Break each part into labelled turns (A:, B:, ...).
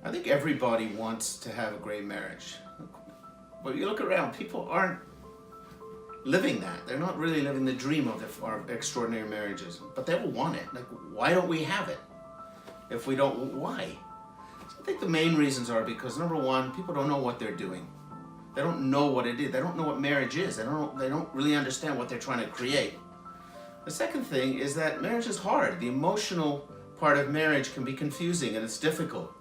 A: I think everybody wants to have a great marriage. But you look around, people aren't living that. They're not really living the dream of our extraordinary marriages. But they will want it. Like, why don't we have it? If we don't, why? So I think the main reasons are because, number one, people don't know what they're doing. They don't know what it is. They don't know what marriage is. They don't really understand what they're trying to create. The second thing is that marriage is hard. The emotional part of marriage can be confusing and it's difficult.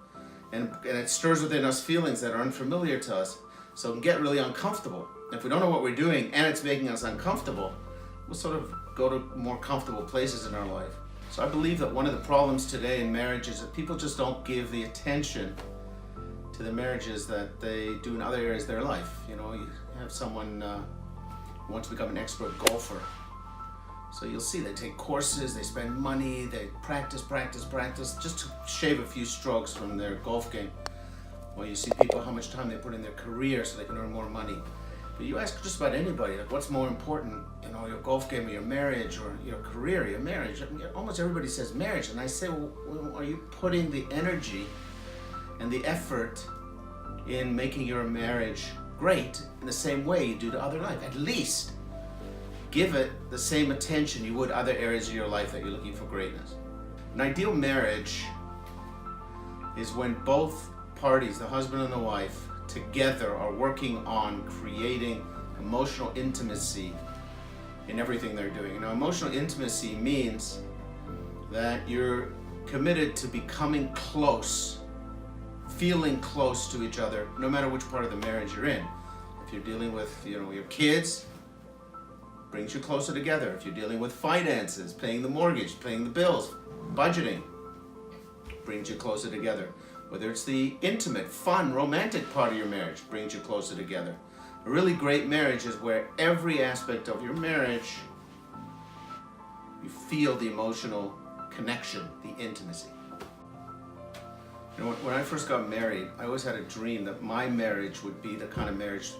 A: And it stirs within us feelings that are unfamiliar to us. So it can get really uncomfortable. If we don't know what we're doing and it's making us uncomfortable, we'll sort of go to more comfortable places in our life. So I believe that one of the problems today in marriage is that people just don't give the attention to the marriages that they do in other areas of their life. You know, you have someone who wants to become an expert golfer. So you'll see they take courses, they spend money, they practice just to shave a few strokes from their golf game. Or you see people how much time they put in their career so they can earn more money. But you ask just about anybody, like, what's more important, you know, your golf game or your marriage or your career, your marriage? I mean, almost everybody says marriage. And I say, well, are you putting the energy and the effort in making your marriage great in the same way you do to other life? At least give it the same attention you would other areas of your life that you're looking for greatness. An ideal marriage is when both parties, the husband and the wife, together are working on creating emotional intimacy in everything they're doing. Now, emotional intimacy means that you're committed to becoming close, feeling close to each other, no matter which part of the marriage you're in. If you're dealing with, you know, your kids, brings you closer together. If you're dealing with finances, paying the mortgage, paying the bills, budgeting, brings you closer together. Whether it's the intimate, fun, romantic part of your marriage, brings you closer together. A really great marriage is where every aspect of your marriage, you feel the emotional connection, the intimacy. You know, when I first got married, I always had a dream that my marriage would be the kind of marriage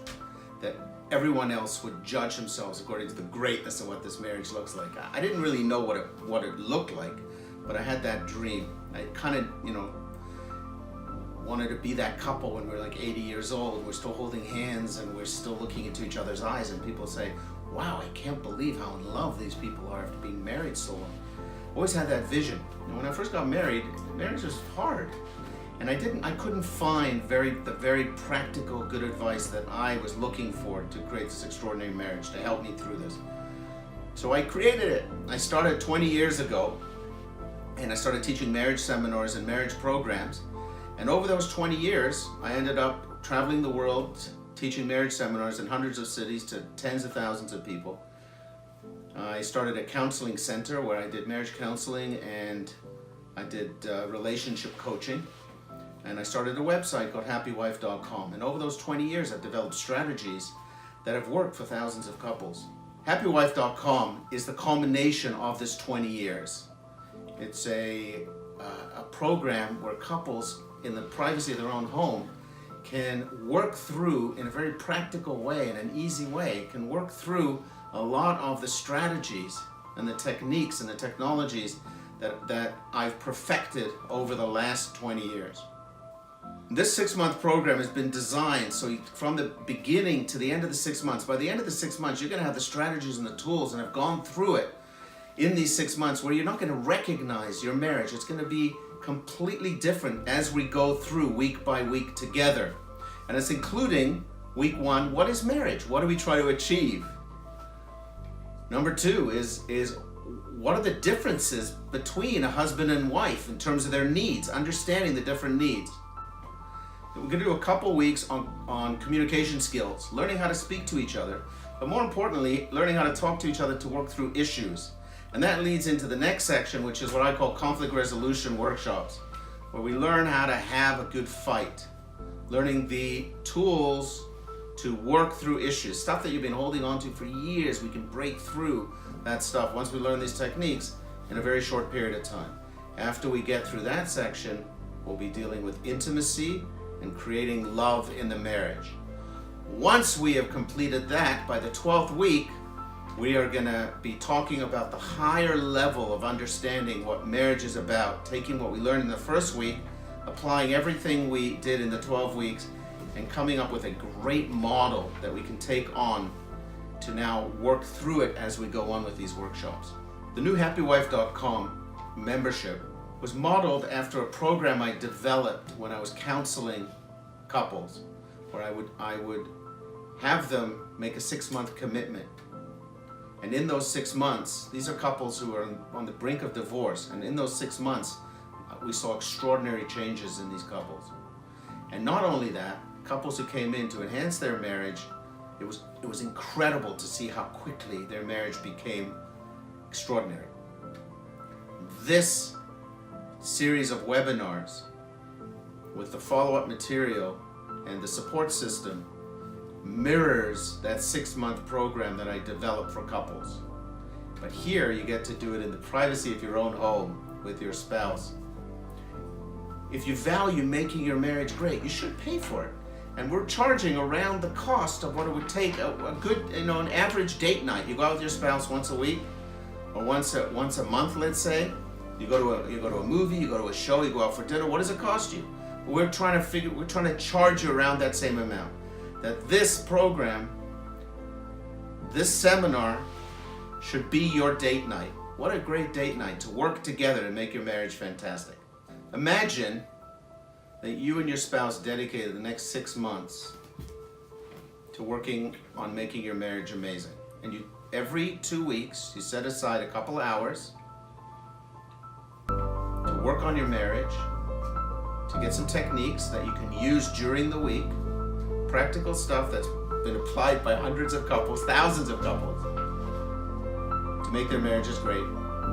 A: that everyone else would judge themselves according to the greatness of what this marriage looks like. I didn't really know what it looked like, but I had that dream. I kind of, you know, wanted to be that couple when we're like 80 years old. We're still holding hands and we're still looking into each other's eyes, and people say, wow, I can't believe how in love these people are after being married so long. I always had that vision. And when I first got married, marriage was hard. And I couldn't find the very practical good advice that I was looking for to create this extraordinary marriage, to help me through this. So I created it. I started 20 years ago, and I started teaching marriage seminars and marriage programs. And over those 20 years, I ended up traveling the world, teaching marriage seminars in hundreds of cities to tens of thousands of people. I started a counseling center where I did marriage counseling and I did relationship coaching. And I started a website called happywife.com. And over those 20 years, I've developed strategies that have worked for thousands of couples. Happywife.com is the culmination of this 20 years. It's a program where couples, in the privacy of their own home, can work through, in a very practical way, in an easy way, can work through a lot of the strategies and the techniques and the technologies that I've perfected over the last 20 years. This 6-month program has been designed so from the beginning to the end of the 6 months, by the end of the 6 months, you're going to have the strategies and the tools and have gone through it in these 6 months where you're not going to recognize your marriage. It's going to be completely different as we go through week by week together. And it's including week 1, what is marriage? What do we try to achieve? Number 2 is what are the differences between a husband and wife in terms of their needs, understanding the different needs. We're going to do a couple weeks on communication skills, learning how to speak to each other, but more importantly, learning how to talk to each other to work through issues. And that leads into the next section, which is what I call conflict resolution workshops, where we learn how to have a good fight, learning the tools to work through issues, stuff that you've been holding on to for years. We can break through that stuff once we learn these techniques in a very short period of time. After we get through that section, we'll be dealing with intimacy and creating love in the marriage. Once we have completed that, by the 12th week, we are going to be talking about the higher level of understanding what marriage is about, taking what we learned in the first week applying everything we did in the 12 weeks and coming up with a great model that we can take on to now work through it as we go on with these workshops. The new happywife.com membership was modeled after a program I developed when I was counseling couples, where I would have them make a 6-month commitment. And in those 6 months, these are couples who are on the brink of divorce, and in those 6 months, we saw extraordinary changes in these couples. And not only that, couples who came in to enhance their marriage, it was incredible to see how quickly their marriage became extraordinary. This series of webinars with the follow-up material and the support system mirrors that 6-month program that I developed for couples. But here you get to do it in the privacy of your own home with your spouse. If you value making your marriage great, you should pay for it. And we're charging around the cost of what it would take a good, an average date night. You go out with your spouse once a week, or once a month, let's say. You go to a movie, you go to a show, you go out for dinner. What does it cost you? We're trying to charge you around that same amount. That this program, this seminar, should be your date night. What a great date night to work together to make your marriage fantastic. Imagine that you and your spouse dedicated the next 6 months to working on making your marriage amazing. And you, every 2 weeks, you set aside a couple hours to work on your marriage, to get some techniques that you can use during the week, practical stuff that's been applied by hundreds of couples, thousands of couples, to make their marriages great.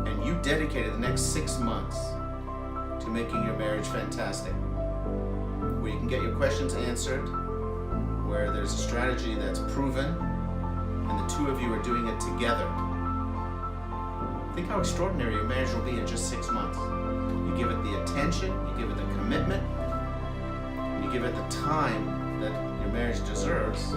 A: And you dedicated the next 6 months to making your marriage fantastic, where you can get your questions answered, where there's a strategy that's proven, and the two of you are doing it together. Think how extraordinary your marriage will be in just 6 months. You give it the attention, you give it the commitment, and you give it the time that your marriage deserves.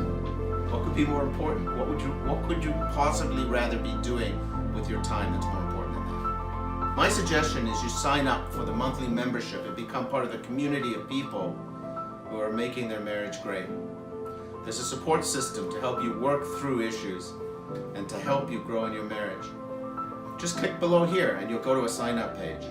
A: What could be more important? What could you possibly rather be doing with your time that's more important than that? My suggestion is you sign up for the monthly membership and become part of the community of people who are making their marriage great. There's a support system to help you work through issues and to help you grow in your marriage. Just click below here and you'll go to a sign up page.